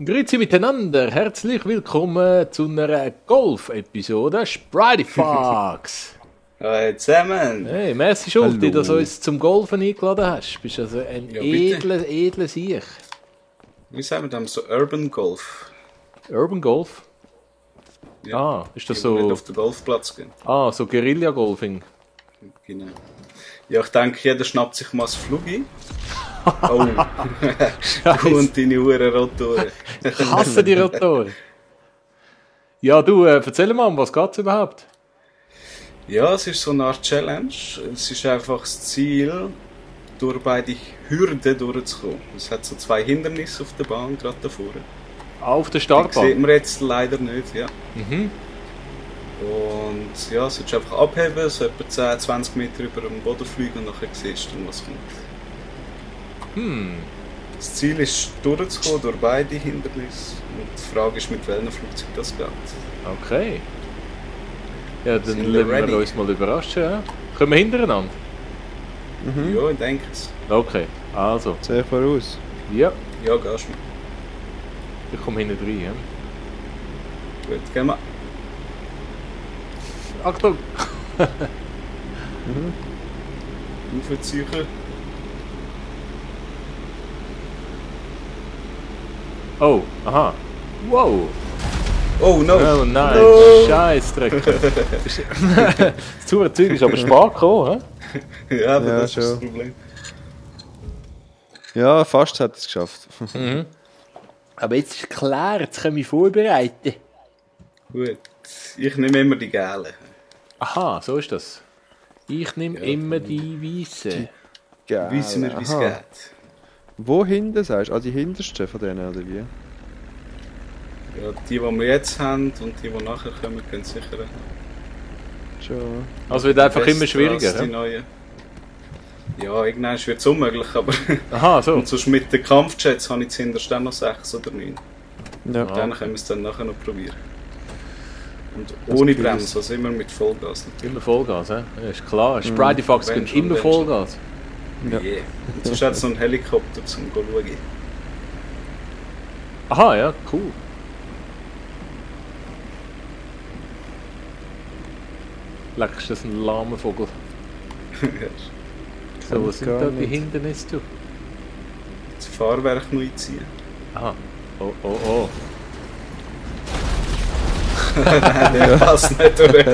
Grüezi miteinander, herzlich willkommen zu einer Golf-Episode Sprite Fox. Hallo zusammen! Hey, merci Schulti, Hallo. dass du uns zum Golfen eingeladen hast. Du bist also ein Ja, bitte. edler Sieg. Wie sagen wir das? So Urban Golf. Urban Golf? Ja. Ah, ist das Die, die nicht so? auf den Golfplatz gehen. Ah, so Guerilla-Golfing. Genau. Ja, ich denke, jeder schnappt sich mal das Flugi. Oh, du und deine Uhren Rotoren. Ich hasse die Rotoren. Ja, du, erzähl mal, um was geht's überhaupt? Ja, es ist so eine Art Challenge. Es ist einfach das Ziel, durch beide Hürden durchzukommen. Es hat so 2 Hindernisse auf der Bahn, gerade da vorne. Auf der Die Startbahn. sieht man jetzt leider nicht, ja. Mhm. Und ja, es ist einfach abheben, so etwa 10, 20 Meter über dem Boden fliegen und nachher siehst du, was kommt. Das Ziel ist, durchzukommen durch beide Hindernisse. Und die Frage ist, mit welchem Flugzeug das geht. Okay. Ja, dann Sind wir lassen wir ready? uns mal überraschen. Ja? Können wir hintereinander? Ja, ich denke es. Okay, also. Sehr voraus. Ja, Ja, gehst du. ich komme hinten rein. Ja? Gut, gehen wir. Achtung! Aufziehen. Oh, aha. Wow! Oh no! Oh nein, No. Scheißdreck. Das Zeug ist aber spät gekommen, hä? Ja, aber Ja, das ist das schon. Problem. Ja, fast hat es geschafft. Aber jetzt ist klar, jetzt können wir vorbereiten. Gut. Ich nehme immer die gelben. Aha, so ist das. Ich nehme immer die weißen. Geil. Wissen wir, wie es Aha. geht. Wo hinten sagst du? Ah, die hintersten von denen, oder wie? Ja, die wir jetzt haben und die nachher kommen, können sicher Schon. Also wird einfach immer besser schwieriger, als die hä? neuen. Ja, irgendwann wird es unmöglich, aber Aha, so. und sonst mit den Kampfjets habe ich zuhinterst dann noch 6 oder 9. Ja. Dann können wir es dann nachher noch probieren. Und ohne Bremse, also immer mit Vollgas natürlich. Immer Vollgas, hä? Ja, ist klar. Sprite Fox Wenn gehen schon, immer wenn schon. Vollgas. Ja. Yeah. Und sonst hat es noch einen Helikopter zum schauen. Aha, ja, cool. Leck, ist das ein lahmer Vogel. So, was sind gar da die nicht. Hindernisse, du? Das Fahrwerk noch einziehen. Aha. Oh, oh, oh. Nein, der passt nicht durch.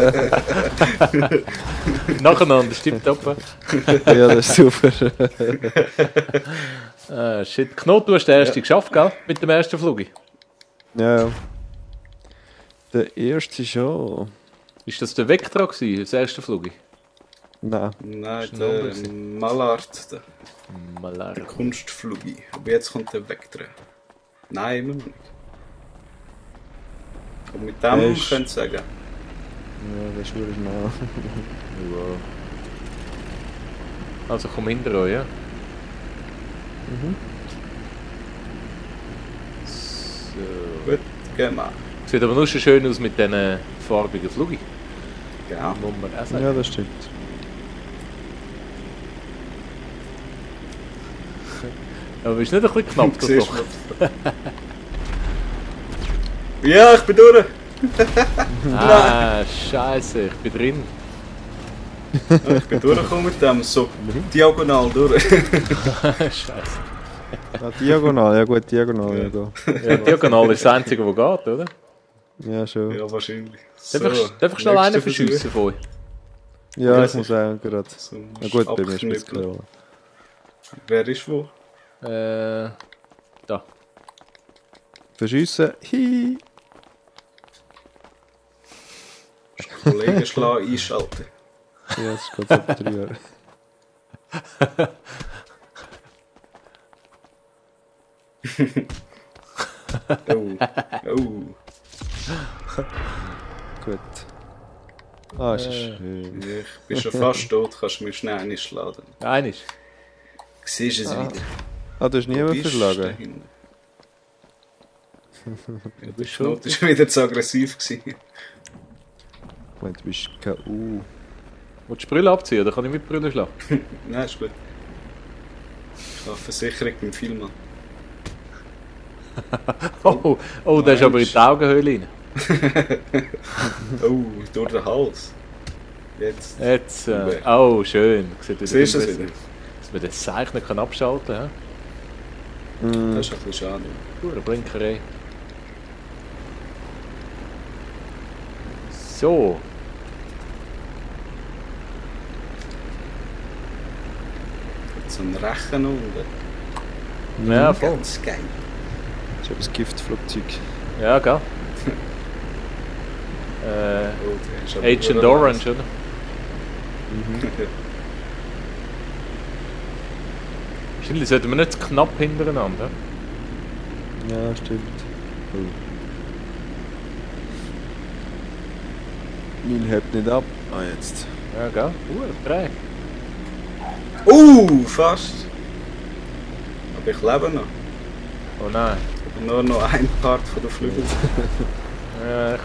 Nacheinander, stimmt ab. Ja, das ist super. Shit. Knot, du hast den ersten geschafft, gell? Mit dem ersten Flug. Ja. Der erste schon. Ist das der Vectra gewesen, das erste Flug? Nein. Nein, ein der anderes. Mallard, der Malar. Kunstflugi. Aber jetzt kommt der Vectra. Nein, immer noch nicht. Und mit dem Der ist- könnt ihr sagen. Ja, das ist wirklich schnell. Wow. Also komm hinter euch, ja? So. Gut, gehen wir. Sieht aber nur schon schön aus mit diesen farbigen Flügen. Genau. Muss man auch sagen. Ja, das stimmt. Aber ist nicht ein bisschen knapp, das Siehst doch? du? Ja, ich bin durch. Ah, scheiße, ich bin drin. Ich bin durchgekommen mit dem, so diagonal durch. Scheiße. Ah, diagonal, ja gut, diagonal, ja, da. Ja, Diagonal ist das Einzige, was geht, oder? Ja, schon. Ja, wahrscheinlich. Darf ich schnell einen nächster Versuch. verschiessen von euch? Ja, Ja, ich muss auch gerade. So, Na gut, bei mir ist es abknüppeln. klar. Wer ist wo? Da. Verschiessen. Hi. Kollegen schlagen einschalten. Ja, das ist gerade seit 3 Jahren. Oh. Oh. Gut. Ah, ist schön. Ich bin schon fast tot, kannst du mir schnell einschlagen. Einisch. Siehst du es wieder? Ah, du hast Wo niemand bist du verschlagen? da hinten? Ja, der schon- Schnot war wieder zu aggressiv gewesen. Ich meine, du bist K.U. Willst du die Brille abziehen oder kann ich mit Brille schlagen? Nein, ist gut. Ich habe Versicherung beim Vielmann. Oh, der ist aber in die Augenhöhle rein. Oh, durch den Hals. Jetzt. Oh, schön. Sieht wieder Siehst du es besser wieder? aus. Dass man das Zeichnen kann abschalten kann. Das ist ein bisschen schade. Pure Blinkerei. So. Jetzt so ein Rechen unten. Ja, voll. Ganz geil. Das ist aber das Giftflugzeug. Ja, gell? Oh, der ist aber Agent verdammt Orange, oder? Wahrscheinlich sollten wir nicht zu knapp hintereinander. Ja, stimmt. Oh. Mein hebt nicht ab. Ah, jetzt. Ja, gell? Drei. Fast. Aber ich lebe noch. Oh nein. Aber nur noch ein Part von der Flügel. Ja,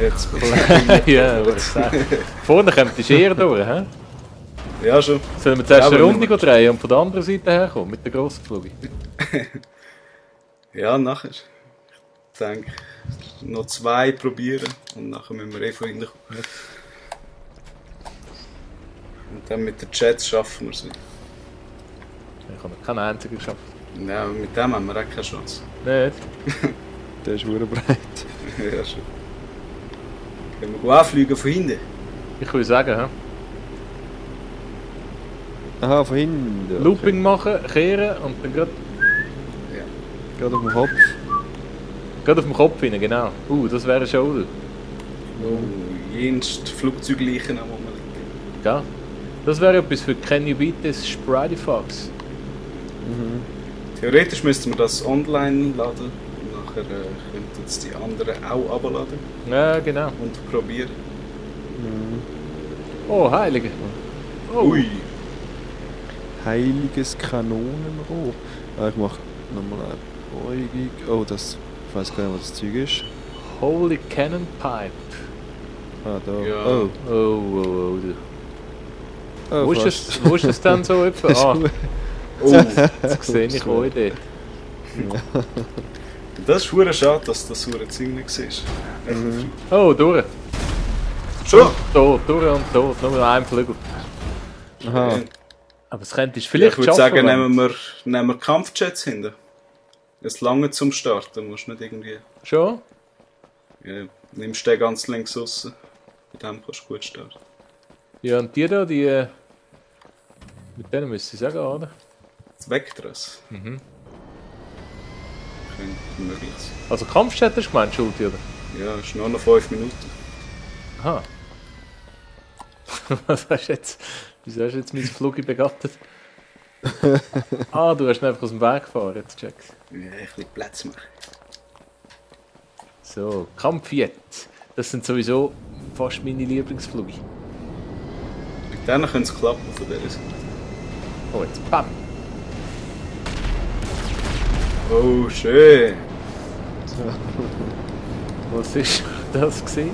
Jetzt bin ich ja, aber ich sag. Vorne kommt die Schere durch, hä? Ja, schon. Sollen wir zuerst Ja, eine aber Runde drehen und von der anderen Seite herkommen, mit der grossen Flüge? Ja, nachher. Ich denke, noch 2 probieren und nachher müssen wir von hinten kommen. Und dann mit den Jets schaffen wir es. Ich habe noch keinen einzigen geschafft. Ja, mit dem haben wir auch keine Chance. Nicht? Der ist verdammt breit. Ja, schon. Können wir gut anfliegen von hinten? Ich würde sagen, hä? Aha, von hinten. Okay. Looping machen, kehren und dann gerade Gerade auf dem Kopf. auf dem Kopf rein, genau. Das wäre schon. Oh, jenst Flugzeugleichen am rumliegen. Gell? Das wäre etwas für Can You Beat This Spridey Fox. Theoretisch müssten wir das online laden. Und nachher könnten es die anderen auch abladen Ja, genau. und probieren. Oh, Heilige. Oh. Ui! Heiliges Kanonenrohr. Ah, ich mach nochmal eine Beugung. Oh, das. Ich weiß gar nicht, was das Zeug ist. Holy Cannon Pipe. Ah, da. Ja. Oh. Oh. Oh, Wo ist es dann so etwa? Ah, Oh! jetzt sehe ich euch dort. Das ist verdammt schade, dass das so Ding nicht ist. Oh, durch. Schon! Tot, durch und tot. Nur noch ein Flügel. Aha. Aber es könnte ich Ja, vielleicht ich würde schaffen, sagen, wenn- nehmen wir Kampfjets hinter. Es lange zum Starten, musst nicht irgendwie. Schon? Ja, nimmst den ganz links raus. Mit dem kannst du gut starten. Ja, und die da, die... Mit denen müsste ich sagen, oder? Das Vectors. Mhm. Könnte möglich sein. Also Kampfjet hast du gemeint, Schulti, oder? Ja, ist nur noch 5 Minuten. Aha. Was hast du jetzt? Wieso hast du jetzt mein Fluggi begattet? Du hast ihn einfach aus dem Weg gefahren, jetzt check's. Ja, ein bisschen Platz machen. So, Kampfjet. Das sind sowieso fast meine Lieblingsflüge. Mit denen könnte es klappen von dieser Seite. Oh, jetzt bam! Oh, schön! Was ist das gewesen?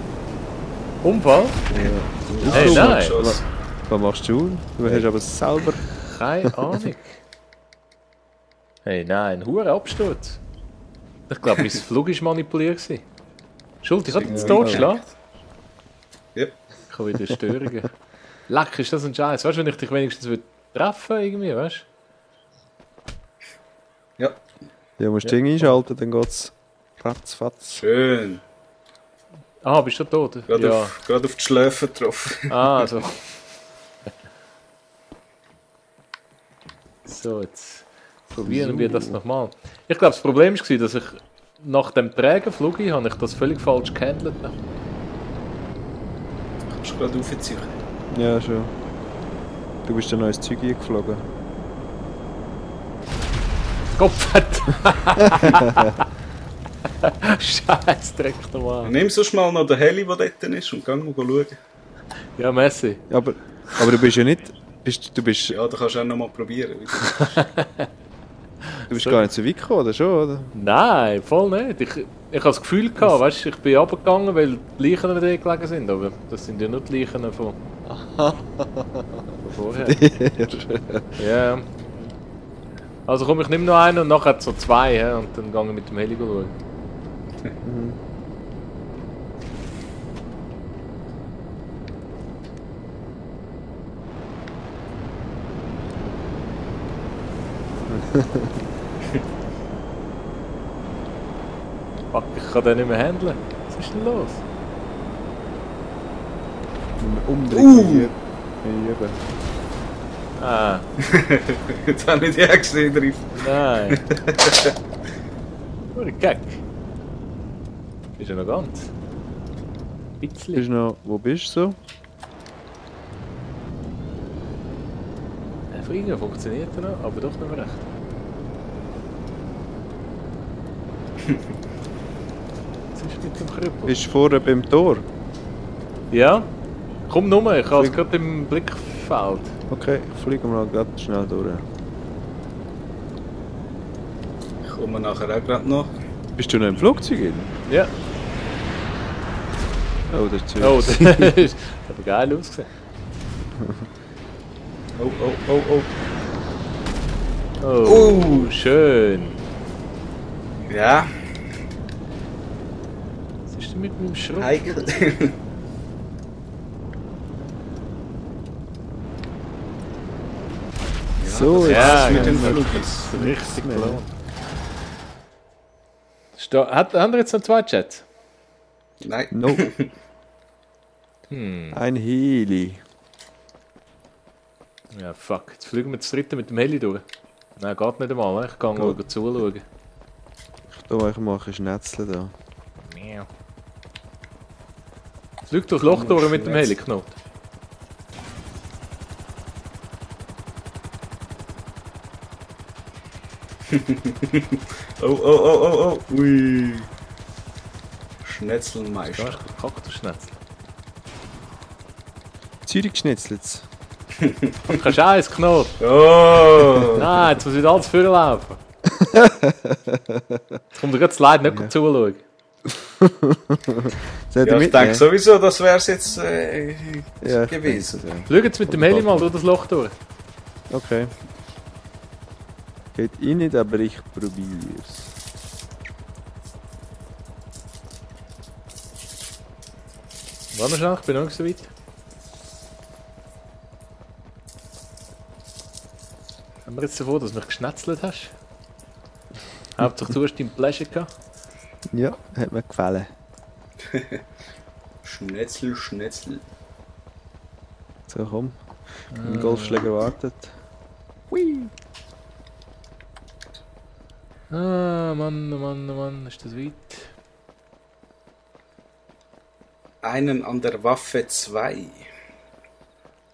Unfall? Ja. Hey, nein! Schuss. Was machst du? Du hast aber selber. Keine Ahnung. Hey, nein, ein hoher Absturz. Ich glaube, mein Flug war manipuliert. Schuld, ich hatte jetzt totschlagen. Ja. Ich habe wieder Störungen. Leck, ist das ein Scheiß. Weißt du, wenn ich dich wenigstens treffen würde, irgendwie, weißt Ja, Ja, musst du Ding einschalten, dann geht's ratzfatz. schön. du? Bist du tot? Gerade, Ja. gerade auf die Schläfe getroffen. Also. So, jetzt probieren wir das nochmal. Ich glaube, das Problem war, dass ich nach dem trägen Flug habe ich das völlig falsch gehandelt. Du kannst gerade aufziehen. Ja, schon. Du bist ein neues Zeug eingeflogen. Kopf! Scheiß, Dreck nochmal. Nimm sonst mal noch den Heli, der dort ist, und geh mal schauen. Ja, Messi. Aber du bist ja nicht. Du bist Ja, da kannst du auch noch mal probieren. gar nicht so weit gekommen, oder schon, oder? Nein, voll nicht. Ich habe das Gefühl gehabt, weißt, ich bin runtergegangen, weil die Leichen nicht gelegen sind, aber das sind ja nur die Leichen von vorher. Ja. Also komm, ich nehme noch einen und nachher so zwei, he? Und dann gehe ich mit dem Heli schauen. Mhm. Fuck, ich kann den nicht mehr handeln. Was ist denn los? Umdrehen. Hier. Ah, Jetzt habe ich die auch gesehen drauf. nein. Nur ein Gag. Ist ja noch ganz. Bisschen. Bist noch, wo bist du so? Fliegen funktioniert er noch, aber doch nicht mehr recht. Was ist mit dem Krüppel? Bist du vorne beim Tor? Ja? Komm nur, ich habe es gerade im Blickfeld. Okay, ich fliege mal gerade schnell durch. Ich komme nachher auch gerade noch. Bist du noch im Flugzeug? Ja. Oh, das ist zu Oh, das ist aber geil ausgesehen. Oh, schön. Ja, Was ist denn mit meinem Schrott? heikel. So, Ja, mit den genau. Flugis. Richtig klar. Haben wir jetzt noch zwei Chats? Nein. No. Hm. Ein Heli. Ja, fuck. Jetzt fliegen wir das dritte mit dem Heli durch. Nein, geht nicht einmal. Ne? Ich kann mal zuschauen. Ich tu euch mal ein Schnetzeln da. Miau. Flieg durch Loch durch mit dem Heli, Knot. Oh. Ui. Schnetzelmeister. Da ist der Kaktusschnetzel. Zürich schnetzelt. Du kannst auch eins, Knot. Oh! Nein, jetzt muss wieder alles vorlaufen. Jetzt kommt dir gerade das Leid nicht gut zuschauen. Ja, ich denke sowieso, das wäre es jetzt ja, gewesen. Ja. Flieg jetzt mit dem Heli mal durch das Loch durch. Okay. Geht eh nicht, aber ich probier's. Warte schnell, ich bin noch nicht so weit. Haben wir jetzt davor, dass du mich geschnetzelt hast? Hauptsache du hast deinen Pleasure gehabt. Ja, hat mir gefallen. Schnetzel. So, komm. Ein Golfschläger wartet. Hui. Ah, Mann, ist das weit? Einen an der Waffe 2.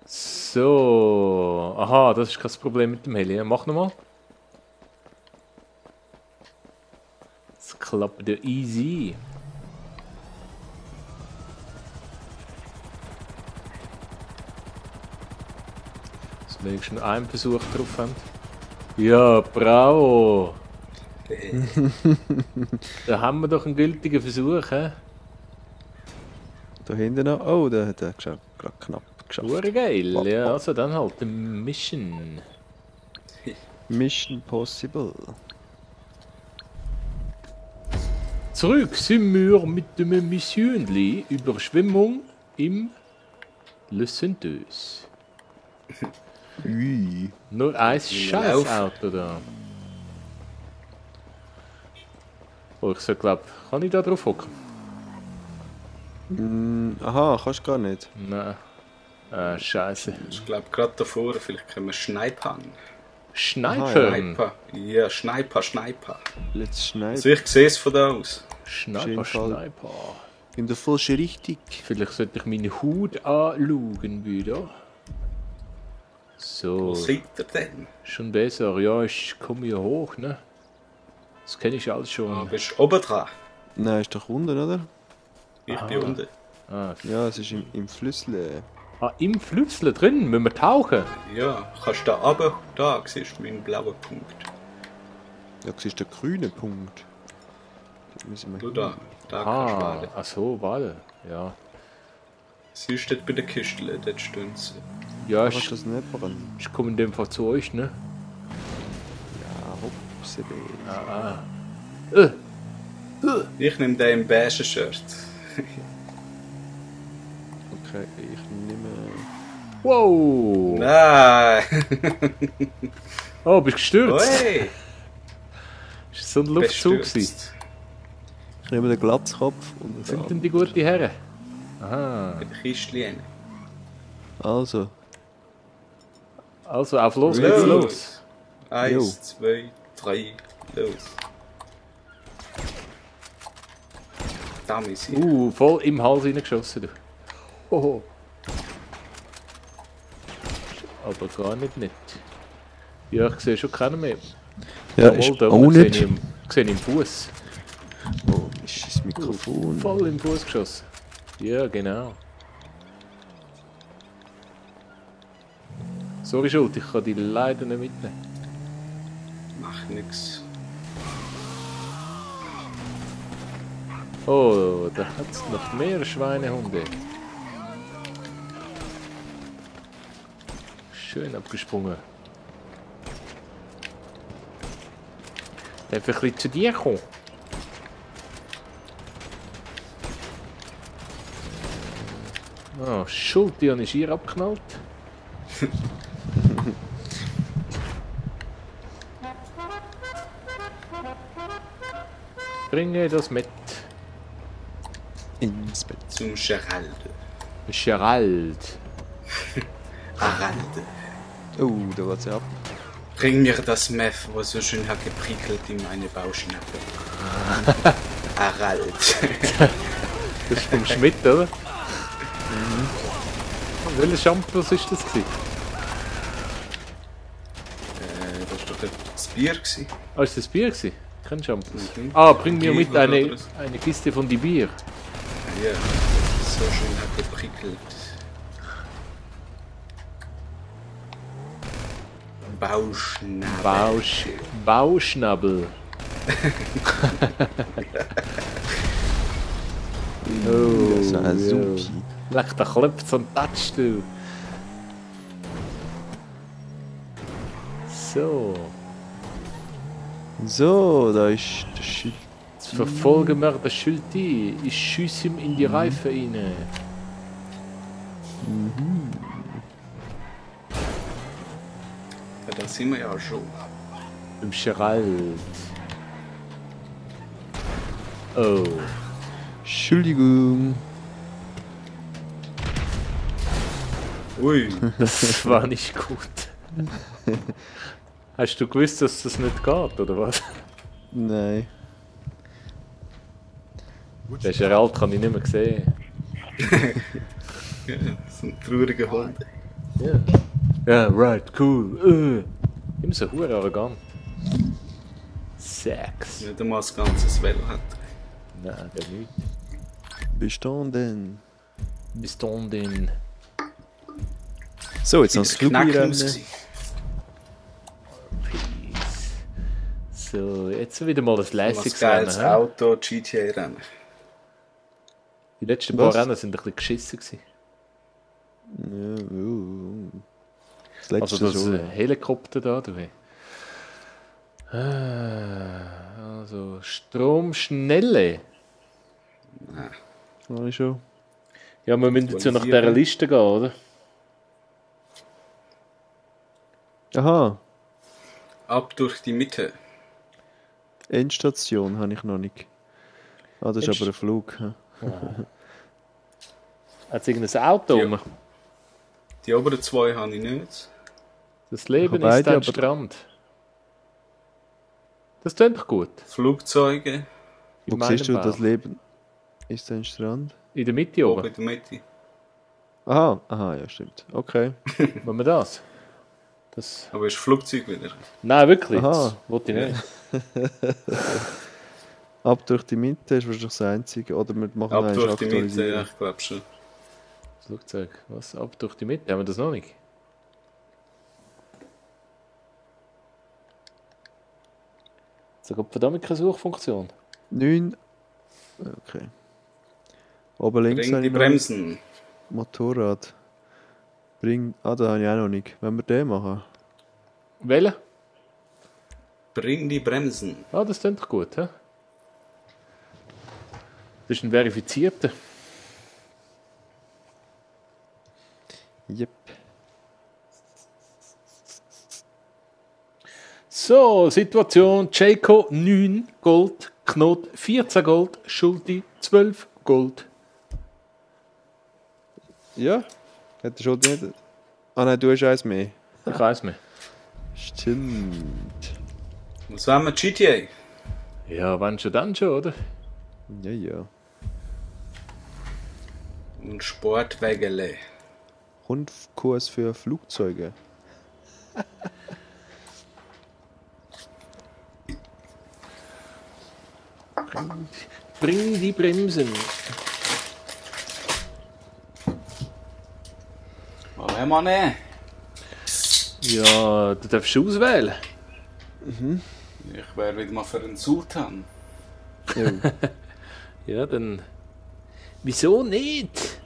So. Aha, das ist kein Problem mit dem Heli. Mach nochmal. Das klappt ja easy. Dass wir wenigstens einen Versuch drauf haben. Ja, bravo! Da haben wir doch einen gültigen Versuch, hä? Da hinten noch. Oh, der hat er gerade knapp geschafft. Ure geil, ja, also dann halt die Mission. Mission Possible. Zurück sind wir mit dem Missionli Überschwemmung im Le Sainteuse. Ui. Nur ein Scheißauto da. Oh, ich sollte glaub, kann ich da drauf hocken? Aha, kannst gar nicht. Nein. Scheiße. Ich glaube gerade davor, vielleicht können wir snipern. Sniper! Sniper. Ja, Sniper. Let's schneiden. Also ich sehe es von da aus. Sniper, Fall. Sniper. In der falschen Richtung. Vielleicht sollte ich meine Hut anschauen wieder. So. Wo seid ihr denn? Schon besser. Ja, ich komme hier hoch, ne? Das kenne ich alles Ah, schon. bist du oben dran? Nein, ist doch unten, oder? Ich bin unten. Ja, es ist im Flüssle. Im Flüssel drin, müssen wir tauchen. Ja, kannst du da runter? Da siehst du meinen blauen Punkt. Da siehst du den grünen Punkt. Da müssen wir Du hin. da. Da kannst du werden. Ach so, warte. Ja. Siehst du dort bei den Kisteln, dort stehen sie. Ja, Da kannst du das nicht brennen. ich komme in dem Fall zu euch, ne? Ja, Upsebe. Ich nehme den im beige Shirt. Okay, ich nehme... Wow! Nein! Oh, bist du gestürzt? Oi! Ist das so ein Luftzug gewesen? Bestürzt. Ich nehme den Glatzkopf und... Was sind denn die guten Herren? Aha. Bei der Kistchen. Also, Also, auf los geht's los. 1, 2, 3, los. Da ist sie. Voll im Hals reingeschossen, du. Hoho. Aber gar nicht. Ja, ich sehe schon keinen mehr. ja, Jawohl, ist da auch oben nicht. sehe ich ihn im Fuß. Oh, ist das Mikrofon. Voll im Fuß geschossen. Ja, genau. Sorry, Schuld, ich kann die leider nicht mitnehmen. Macht nix. Oh, da hat es noch mehr Schweinehunde. Schön abgesprungen. Darf ich ein bisschen zu dir kommen? Oh, Schuld, die habe ich hier abgeknallt. Bringe das mit. Ins Bett. Zum Geralde. Gerald. Aralde. Oh, da geht's ja ab. Bring mir das Meth, was so schön hat geprickelt in meine Bauschnappe. Arald. Das ist vom Schmidt, oder? Welcher Shampoo ist das gewesen? Das war doch das Bier gewesen. Ah, ist das Bier gewesen? Kein Shampoo. Mhm. Ah, bring mir mit Oder eine so. Kiste von die Bier. Ja, das so schön hat geprickelt. Bauschnappe. Bauschnabel. Oh, Das ist ein ja. Supi. Leck, da klopft so ein Touch, du. So, So, da ist der Schild. jetzt verfolgen wir den Schulti. Ich schieße ihm in die Reife rein. Ja, da sind wir ja schon. Im Gerald. Oh. Entschuldigung. Ui, Das war nicht gut. Hast du gewusst, dass das nicht geht, oder was? Nein. Den Gerald kann ich nicht mehr sehen. so ein trauriger Hund. Ja. Ja, right, cool. Immer so hure arrogant. Sex. Nicht einmal das ganze Velo hat. Nein, der nicht. Bestanden. Bis dann denn. So, jetzt noch das Flugi rennen. Peace. So, jetzt wieder mal das Was lässiges geiles Rennen. hä? Auto, GTA-Rennen. Die letzten Was? paar Rennen sind ein bisschen geschissen gewesen. Ja, das letzte Also das schon. Helikopter da, du. Also Stromschnelle. Habe ich schon. Ja, wir müssen jetzt ja nach dieser Liste gehen, oder? Aha, Ab durch die Mitte. Endstation habe ich noch nicht. Ah, das ist Endst- aber ein Flug. hä? Hat es irgendein Auto Ja. rum? Die oberen zwei habe ich nicht. Das Leben Ich habe ist beide, ein aber- Strand. Das klingt doch gut. Flugzeuge, In Wo meinem siehst du Bauch. das Leben? Ist ein Strand? In der Mitte oben oben. in der Mitte. Aha, ja, stimmt. Okay. Wollen wir das? Das... Aber ist Flugzeug wieder. Nein, wirklich. Aha. Das wollte ich nicht. Ab durch die Mitte ist wahrscheinlich das Einzige. Oder wir machen Ab eine durch die Mitte, Aktualisierung. ja, ich glaube schon. Flugzeug. Was? Ab durch die Mitte? Haben wir das noch nicht? So kommt verdammt keine Suchfunktion. 9. Okay. Oben links Bring habe die ich noch Bremsen. Motorrad. Bring. Ah, da habe ich auch noch nicht. Wenn wir den machen. Welche? Bring die Bremsen. Ah, das klingt doch gut, hä? Das ist ein verifizierter. Yep. So, Situation: Jayco 9 Gold, Knot 14 Gold, Schulti 12 Gold. Ja, hat er schon nicht. Ah nein, du hast eins mehr. Ich weiss mehr. Stimmt. Was wollen wir? GTA? Ja, wenn schon, dann schon, oder? Ja, ja. Und Sportwägele. Rundkurs für Flugzeuge. Bring die Bremsen. Was haben wir denn? Ja, du darfst auswählen. Ich wäre wieder mal für einen Sultan. Ja. Ja, dann. Wieso nicht?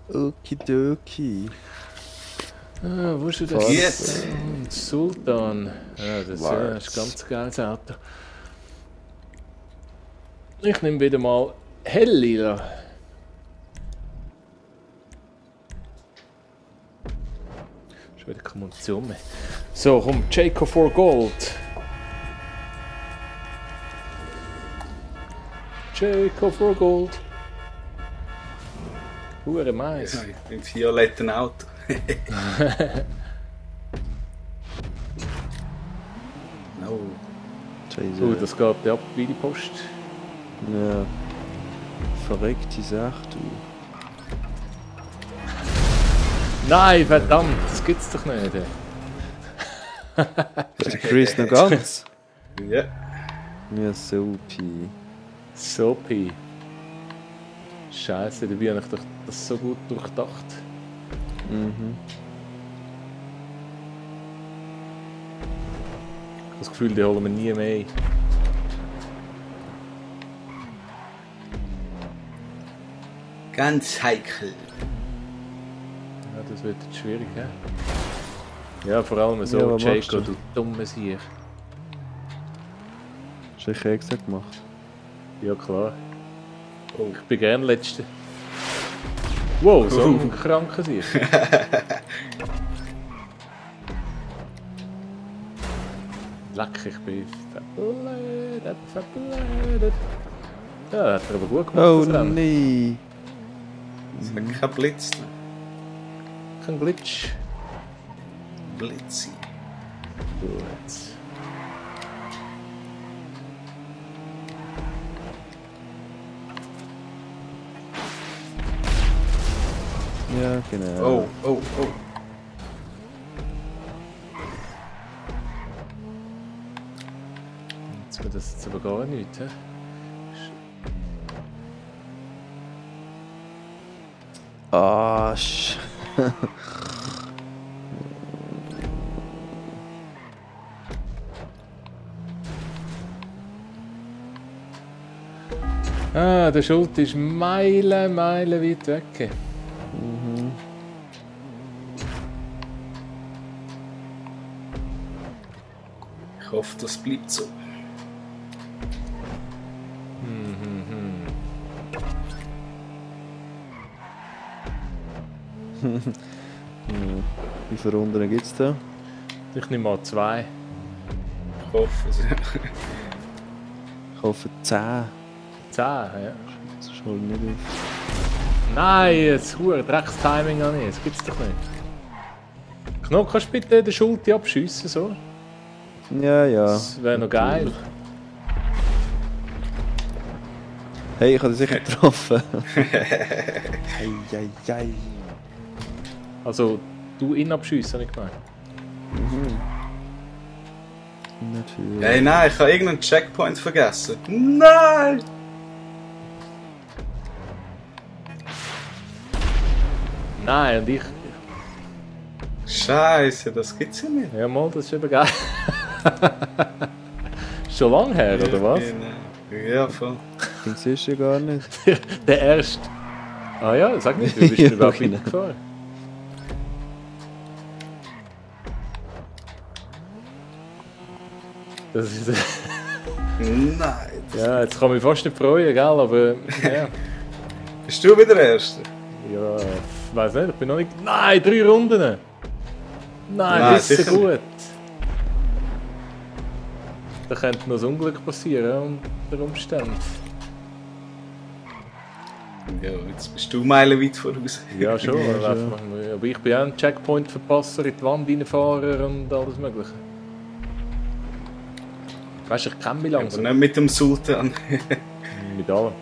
Okidoki. Ah, wo ist denn das? Jetzt. Sultan. Ja, das ist ein ganz geiles Auto. Ich nehme wieder mal Helllila. Schon wieder keine Munition mehr. So, komm, Jayco for Gold. Jayco for Gold. Hure Mais. Ja, im violetten Auto. Oh. Scheiße. Das geht ja ab wie die Post. Ja. Verreckte Sache, du. Nein, verdammt, das gibt's doch nicht. Ist der Chris noch ganz? Ja. Ja, so Pi. So Pi. Scheiße, dabei habe ich doch das so gut durchdacht. Mhm. Ich habe das Gefühl, die holen wir nie mehr. Ganz heikel. Ja, das wird jetzt schwierig, hä? Ja, vor allem so, Ja, was machst Jayco, du? du dummes Hier. Hast du echt extra gemacht? Ja, klar. Oh, ich bin gern Letzter. Wow, so ein kranker Sieg. Leck, ich bin verblödet. Ja, das hat er aber gut gemacht. Oh das Rennen. nee! Es hat kein Blitz. Ne? Kein Glitch. Blitzi. Gut. Ja, genau. Oh, oh, oh. Jetzt wird das jetzt aber gar nicht, hä? Ah, Ah, der Schult ist Meilen weit weg. Ich hoffe, das bleibt so. wie viele Runden gibt es da? Ich nehme mal 2. Ich hoffe es. Ich hoffe 10. 10, ja. Das ist halt nicht auf. Nein, jetzt hure Dreckstiming an ich. Das gibt's doch nicht. Knock, kannst du bitte den Schulti abschiessen, so? Ja, ja. Das wäre noch geil. Hey, ich habe dich sicher getroffen. Ei. Also, du ihn abschiessen, habe ich gemeint. Natürlich. Hey, nein, ich habe irgendeinen Checkpoint vergessen. Nein! Nein, und ich. Scheiße, das gibt's ja nicht. Ja, mal, das ist eben geil. Schon lange her, oder was? Genau. Ja, voll. Den siehst du ja gar nicht. Der erste. Ah ja, sag nicht, wie bist du Ja, überhaupt genau. mitgefahren? Das ist, Nein. ja, jetzt kann ich mich fast nicht freuen, gell? Aber ja. Bist du wieder der Erste? Ja, ich weiß nicht, ich bin noch nicht. Nein, 3 Runden! Nein, Nein, das ist sicher so gut. Da könnte noch ein Unglück passieren unter Umständen. Ja, jetzt bist du meilenweit voraus. Ja, schon. Ja, aber, schon. aber ich bin auch ein Checkpoint-Verpasser, in die Wand reinfahren und alles Mögliche. Weißt du, ich kenne mich Aber langsam. nicht mit dem Sultan. Mit allem.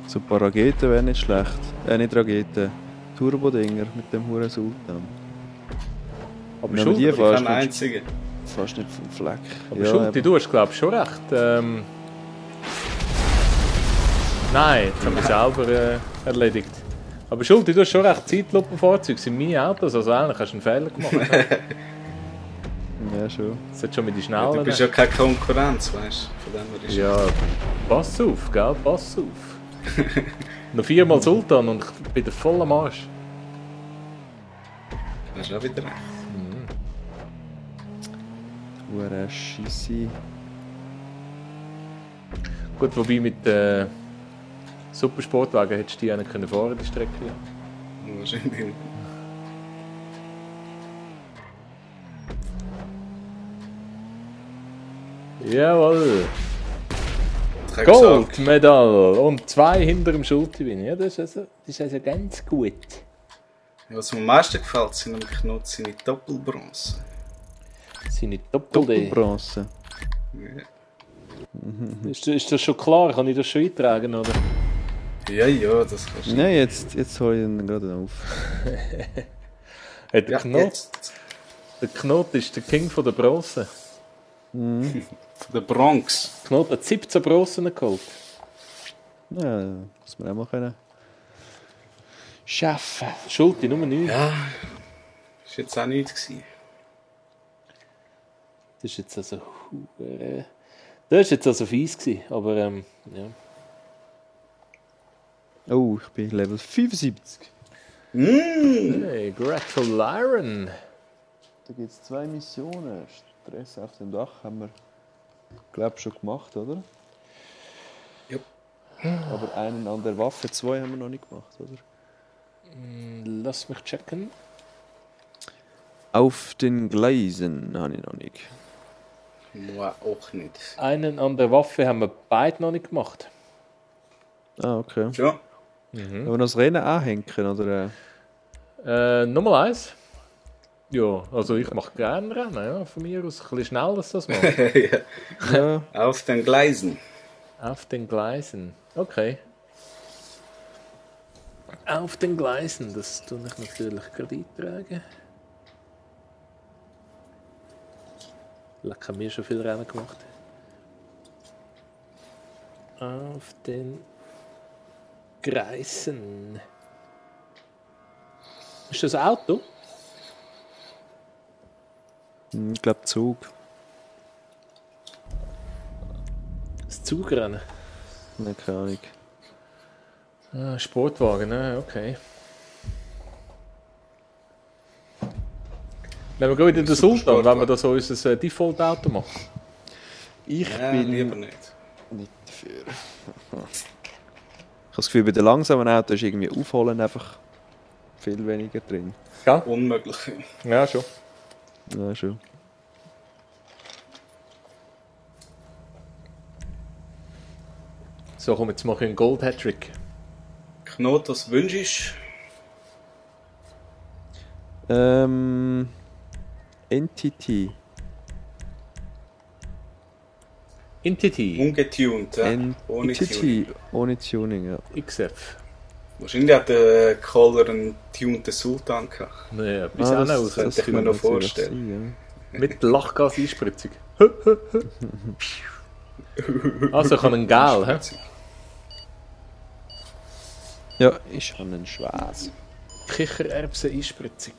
So ein paar Raketen wären nicht schlecht. Nicht Raketen. Turbo-Dinger mit dem Huren Sultan. Aber Wenn du Schulti, die fährst, Kein einziger. fast nicht vom Fleck. aber Schulti, du hast glaube ich schon recht. Nein, jetzt haben wir selber erledigt. Aber Schulti, du hast schon recht, Zeitlupenfahrzeuge sind meine Autos, also eigentlich hast du einen Fehler gemacht. Ja, schon. Das hat schon mit den Ja, Schnellen. du bist ja keine Konkurrenz, weißt du? Von dem her ist Ja, pass auf, gell? Pass auf. Noch 4-mal Sultan und ich bin voll am Arsch. hast du auch wieder recht. Huren Scheisse. Gut, wobei mit Supersportwagen hättest du die auch nicht können fahren, die Strecke. Wahrscheinlich nicht. Jawohl! Ich habe gesagt, Goldmedaille! Und 2 hinter dem Schulterwin. Ja, das ist also ganz gut. was mir am meisten gefällt, sind am Knot seine Doppelbronze. Seine Doppel-D. Doppelbronze. Ja. Ist das schon klar? Kann ich das schon eintragen, oder? Ja, das kannst du. Nein, jetzt hole ich ihn gerade auf. Hey, der, Ja, Knot, jetzt. der Knot ist der King von der Bronze. Der Bronx. Der Knot hat 17 Bronzen geholt. Ja, muss man auch mal können. Schaffen. Schulti, Nummer 9. Ja, das war jetzt auch nichts gewesen. Das ist jetzt also. Das ist jetzt also fies gewesen, aber ja. Oh, ich bin Level 75. Hey, gratulieren! Da gibt es 2 Missionen. Stress auf dem Dach haben wir, glaube ich, schon gemacht, oder? Ja. Aber einen an der Waffe 2 haben wir noch nicht gemacht, oder? Lass mich checken. Auf den Gleisen habe ich noch nicht. Moi auch nicht. Einen an der Waffe haben wir beide noch nicht gemacht. Ah, okay. Ja, Wollen wir noch das Rennen anhängen, oder? Nummer 1. Ja, also ich mache gerne Rennen, ja. Von mir aus ein bisschen schneller als das mal. Ja, auf den Gleisen. Auf den Gleisen. Okay. Auf den Gleisen, das tue ich natürlich gerade eintragen. Leck, haben wir schon viel Rennen gemacht. Auf den Gleisen. Ist das ein Auto? ich glaube Zug. Das Zugrennen? Nein, keine Ahnung. Ah, Sportwagen, okay. Wenn wir gehen in den Sultan, wenn wir da so unser Default-Auto machen. Ich Ja, bin lieber nicht. nicht dafür. Ich habe das Gefühl, bei den langsamen Autos ist irgendwie Aufholen einfach viel weniger drin. Ja? Unmöglich. Ja, schon. Ja, schon. So, komm, jetzt mache ich einen Gold-Hattrick. Knot, was wünschst Entity. Entity. du? Ungetuned, ja. Ohne Tuning. Entity. Ohne Tuning, ja. XF. Wahrscheinlich hat der Kohler einen tunten Sultan gehabt. Naja, bis auch noch raus. könnte ich mir könnte noch natürlich vorstellen. sein, Mit Lachgas-Einspritzung. Also, ich habe einen Gel, hä? ja, ich habe einen Schwarz. Kichererbsen-Einspritzung.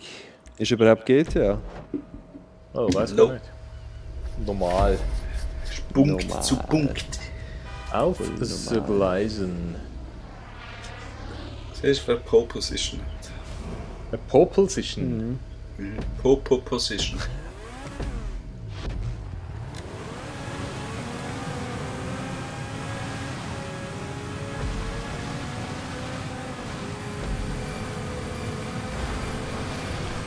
Ist überhaupt GTA? Oh, weiß ich No. nicht. Normal. Punkt Normal. zu Punkt. Auf Voll das normal. Gleisen. Siehst du, wer Pole Position hat? Eine Pole Position. Pole Position.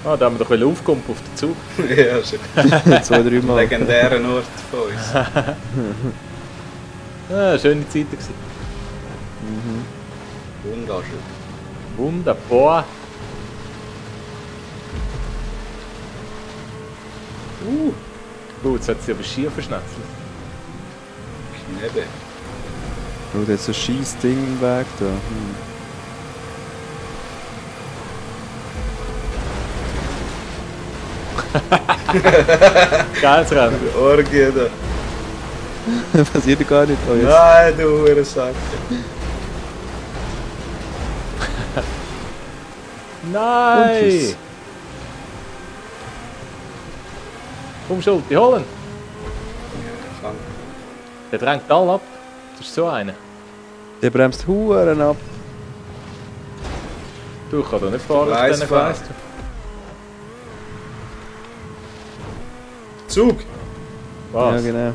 Ah, da haben wir doch aufkommen auf den Zug. Ja, schon. 2-3 Mal. Legendären Ort von uns. Ah, schöne Zeit gewesen. Wunderschön. Wunderbar. Jetzt hat sie aber schier verschnetzelt. Knebe. Oh, da ist so ein scheiß Ding im Weg da. Geiles Rennen. Die Orgie da. Passiert ja gar nicht. Oh, jetzt. Nein, du Hurensack. Nein! Und tschüss. Komm, Schulti, holen! Fang. Der drängt all ab. Das ist so einer. Der bremst Huren ab. Du kannst doch nicht fahren auf Gleis diesen fahren. Gleisen. Zug! Was? Ja, genau.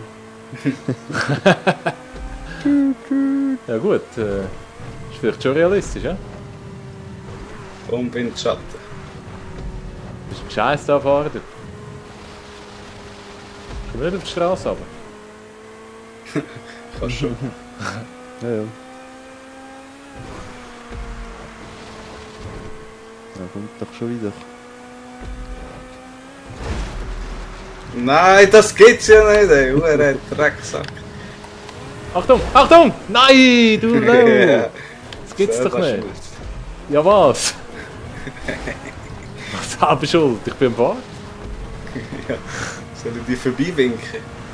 Ja gut, ist vielleicht schon realistisch, ja? Und Windschatten. Das ist ein Scheiß da fahren, du. Komm nicht auf die Straße runter. Kannst schon. Ja, ja. Ja, kommt doch schon wieder. Nein, das geht's ja nicht, ey. Huren Drecksack. Achtung, Achtung! Nein, du Lau! Ja. Das gibt's doch Selber nicht. schuld. Ja was? Was habe ich schuld? Ich bin am Fahren. Ja. Soll ich dich vorbeiwinken?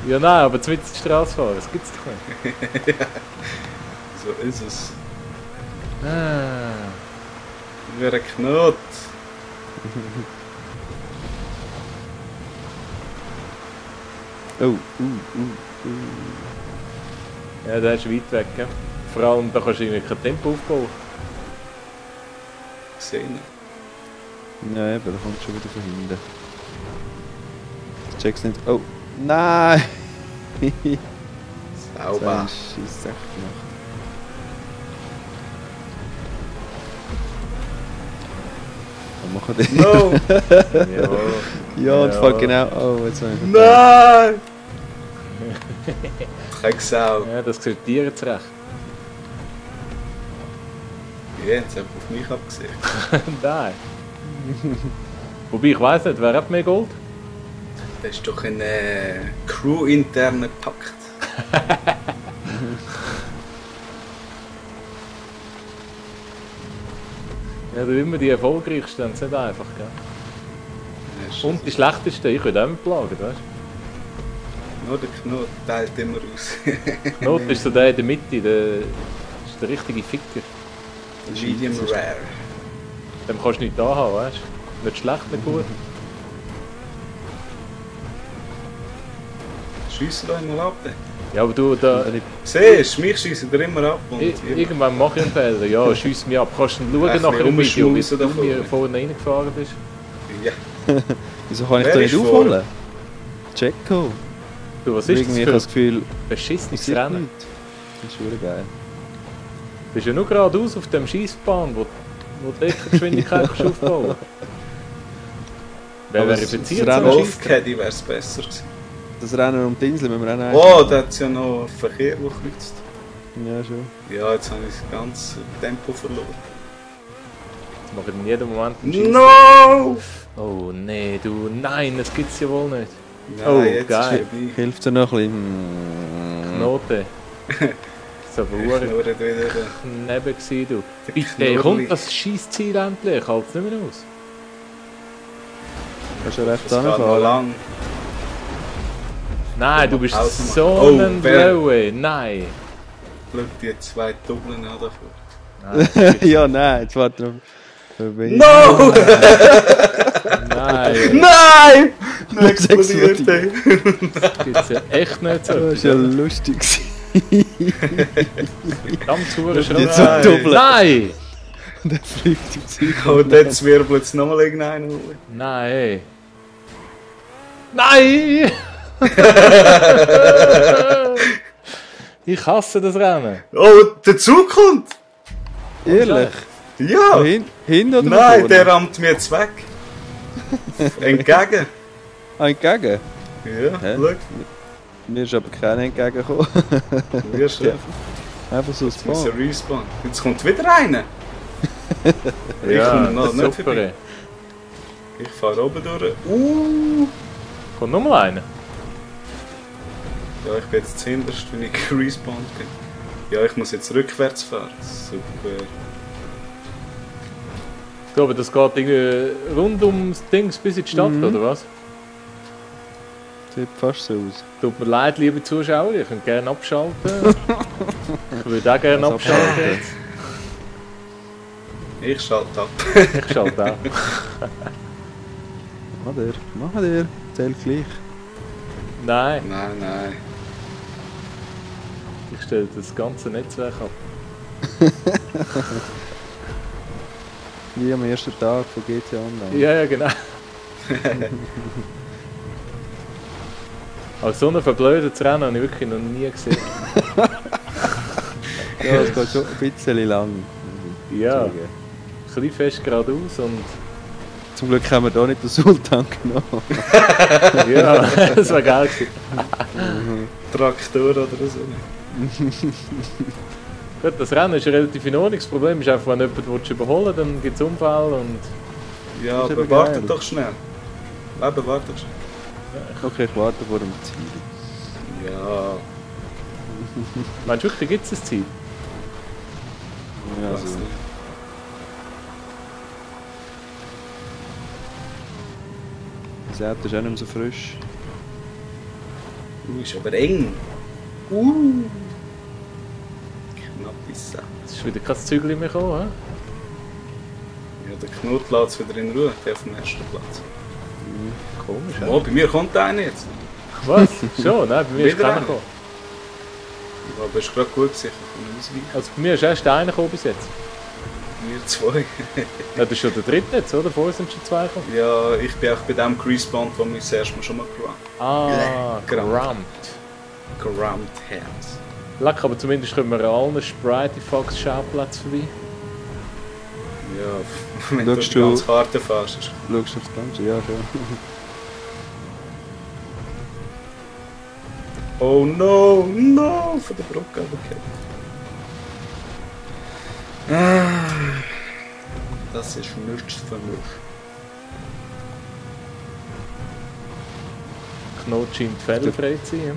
Ja nein, aber jetzt mit die Straße fahren, das gibt's doch nicht. So ist es. Ah. Wie ein Knot. Oh, Ja, der ist weit weg. Ja. Vor allem, da kannst du irgendwie kein Tempo aufbauen. Gesehen. Ja, eben, da kommt schon wieder von hinten. Ich check's nicht. Oh, nein! Sauber. Scheiss echt gemacht. Was machen die? No! Jawohl. Ja, und Ja. fuck genau. Oh, jetzt habe ich Nein! Drecksau. Ja, das sieht dir jetzt recht. Ja, jetzt hat auf mich abgesehen. Nein. Wobei, ich weiss nicht, wer hat mehr Gold? Das ist doch ein Crew-interner Pakt. Ja, du immer die erfolgreichsten, das ist nicht einfach, gell? Das ist Und die schlechtesten, ich könnte auch mit plagen, weißt nur der Knot teilt immer aus. du? Not ist so der in der Mitte, der ist der richtige Ficker. Medium Rare. Dem kannst du nicht da haben, weißt du? Nicht schlecht, nicht gut. Schiessen da immer ab. Ja, aber du, da, Siehst du, mich schiessen dir immer ab. Und irgendwann mache ich einen Fehler. Ja, schiess mich ab. Kannst du schauen Ein nachher im bisschen Video, wie rumschmusen du davon. mir vorne reingefahren bist? Ja. Wieso kann ich Wer da ist nicht vor? aufholen? Jacko. Du, was ist Irgendwie das habe ich das für Gefühl, ein beschissenes passiert Rennen? nichts. Das ist schon geil. Du bist ja nur geradeaus auf dem Scheissbahn, wo die Deckengeschwindigkeit kannst aufbauen. Wer Aber verifiziert das so einen Rennen- Scheiss? Golf-Caddy wäre es besser gewesen. Das Rennen um die Insel müssen wir auch noch Oh, da hat es ja noch Verkehr, der kreuzt. Ja, schon. Ja, jetzt habe ich das ganze Tempo verloren. Das mache ich in jedem Moment einen Scheiss. No! Oh nee, du, nein, das gibt's ja wohl nicht. Nein, Oh, jetzt geil. ist vorbei. Hilft dir noch ein bisschen? Knoten. Das ist aber Ich verdammt knurre wieder. neben gewesen, du. Der Bitte, Knurrli. kommt das Scheissziel endlich, ich halte es nicht mehr aus. Kannst du rechts Das geht noch anfahren? lang. Nein, du bist Außen so machen. ein Oh, wer- Blaue, nein. Schau die zwei Doppeln an davor. Nein, Ja, nein, jetzt warte noch. No! nein, Nein! Du Explodiert, ey. das gibt's ja echt nicht so. Das war ja lustig. Verdammt zu Die schreiben. zwei Doppel. Nein! Der fliegt im Zeug. Und jetzt wirbelt es nochmal irgendeinen hoch. Nein! Nein! Ich hasse das Rennen. Oh, der Zug kommt! Ehrlich? Ja! Hin oder Nein, vorne? der rammt mir jetzt weg. Entgegen. Ah, entgegen? Ja, Hä? schau. Mir ist aber keiner entgegengekommen. Wir schon. Einfach so ein Jetzt muss Spawn. ja respawnen. Jetzt kommt wieder einer. Ich Ja, komme noch nicht super. vorbei. Ich fahre oben durch. Kommt noch mal einer? Ja, ich bin jetzt zuhinterst, wenn ich gerespawnt bin. Ja, ich muss jetzt rückwärts fahren. Super. Ich glaube, das geht irgendwie rund ums Dings bis in die Stadt, oder was? Sieht fast so aus. Tut mir leid, liebe Zuschauer, ihr könnt gerne abschalten. Ich würde auch gerne Was abschalten. abschalten? Jetzt. Ich schalte ab. Ich schalte auch. Mach dir. Zählt gleich. Nein, Nein. ich stelle das ganze Netzwerk ab. Wie am ersten Tag von GTA Online. Ja, genau. Aber so ein verblödetes Rennen habe ich wirklich noch nie gesehen. Ja, es geht schon ein bisschen lang. Ja, ein Zugeben. bisschen fest geradeaus und Zum Glück haben wir da nicht den Sultan genommen. ja, das war geil gewesen. Traktor oder so. Gut, das Rennen ist relativ in Ordnung. Das Problem ist einfach, wenn jemand überholen will, dann gibt es Unfall und Ja, Das ist aber aber wartet geil. doch schnell. Leben, wartet schnell. Okay, ich warte vor dem Ziel. Ja, meinst du wirklich, gibt es ein Ziel? Ja, weiß also, nicht. das Auto ist auch nicht mehr so frisch. Ist aber eng. Knapp ist es. Es ist wieder kein Zügel mehr gekommen, Ja, der Knut lässt es wieder in Ruhe, der auf dem ersten Platz. he? Komisch, Oh, bei mir kommt einer jetzt. Was? Schon? Nein, bei mir ist Wieder keiner einer? gekommen. Aber es ist gerade gut sicher, ich kann ausweichen. Also bei mir ist erst einer gekommen bis jetzt. Wir zwei. Ja, das ist schon der dritte jetzt, oder? Vorher sind schon zwei gekommen. Ja, ich bin auch bei dem gerespawnt, wo wir das erste Mal schon mal Ah, Gerammt. gerammt. gerammt haben. Leck, aber zumindest können wir an allen Sprite Fox Schauplatz vorbei. Ja, wenn Schaust du die du- ganze Karte fährst. Ist Schaust du aufs Ganze? Ja, schon. oh no, von der Brücke runtergefallen. Das ist nichts für mich. Knot scheint fehlerfrei zu sein.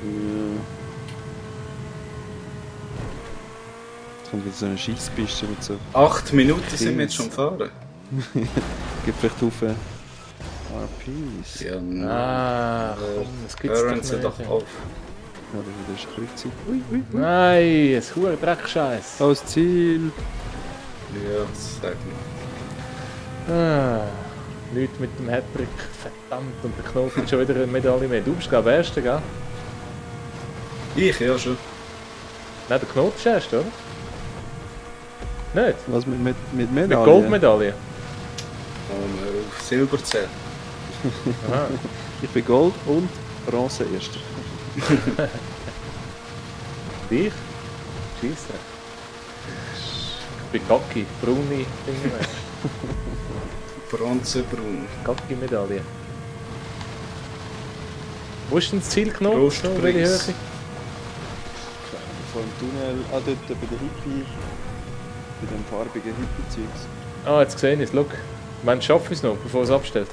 Ja. Jetzt kommt wieder so eine Scheisspiste mit so. 8 Minuten sind wir jetzt schon am Fahren. Gibt vielleicht Haufen RPs. Ja, nein. Ah, komm, das gibt's Hören doch Sie nicht. doch auf. Ja, das ist ein bisschen. Ui. Nein, ein hoher Dreckscheiß. Oh, das Ziel! Ja, das sagt man. Ah, Leute mit dem Hattrick, verdammt, und der Knoten hat schon wieder eine Medaille mehr. Du bist glaube ich Erster, gell? Ich, ja schon. Nein, der Knoten ist Erster, oder? Nicht? Was mit Mit Medaillen? Goldmedaille. Und auf Silber zählen. Aha. Ich bin Gold und Bronze erster. Dich? Scheisse. Ich bin Kaki, braune Dinge. Bronzebraun. Kaki-Medaille. Wo ist denn das Ziel Knoten? Trostpreis. So, welche Höhe? Vor dem Tunnel, dort bei der Hippie. Bei dem farbigen Hippie-Zeugs. Ah, jetzt gesehen ist, schau. Meinst du, schaffen es noch, bevor es abstellt?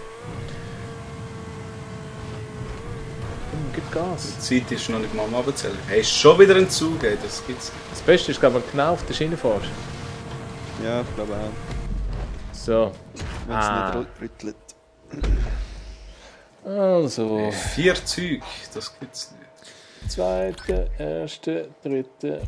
Gib Gas. Die Zeit ist noch nicht mal am Abzählen. Hey, ist schon wieder ein Zug, ey, das gibt's nicht. Das Beste ist, glaube ich, wenn du genau auf der Schiene fährst. Ja, ich glaube auch. So. Wenn es Ah. nicht rüttelt. Also. 4 Züge, das gibt's nicht. Zweite, erste, dritte.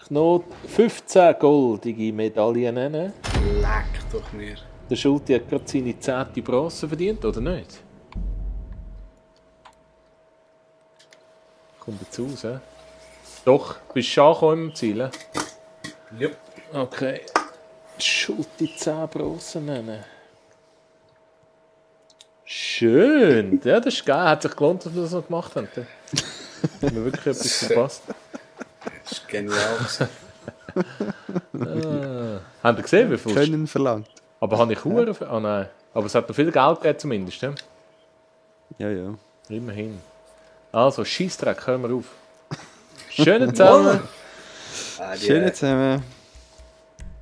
Knot 15 goldige Medaillen nennen. Leck doch mir. Der Schulte hat gerade seine 10. Bronze verdient, oder nicht? Kommt jetzt raus, hä? Doch, bist du schon angekommen im Ziel? Ja. Okay. Schulte 10 Bronzen nennen. Schön! Ja, das ist geil. Hat sich gelohnt, dass wir das noch gemacht haben. Da haben wir wirklich etwas verpasst. Das ist genial. Ah. Habt ihr gesehen, wie viel? Können verlangt. Aber habe ich Huren? Oh nein. Aber es hat noch viel Geld gegeben zumindest. Ja? Ja, ja. Immerhin. Also, Scheissdreck, hören wir auf. Schönen zusammen. Ah, die, Schön zusammen.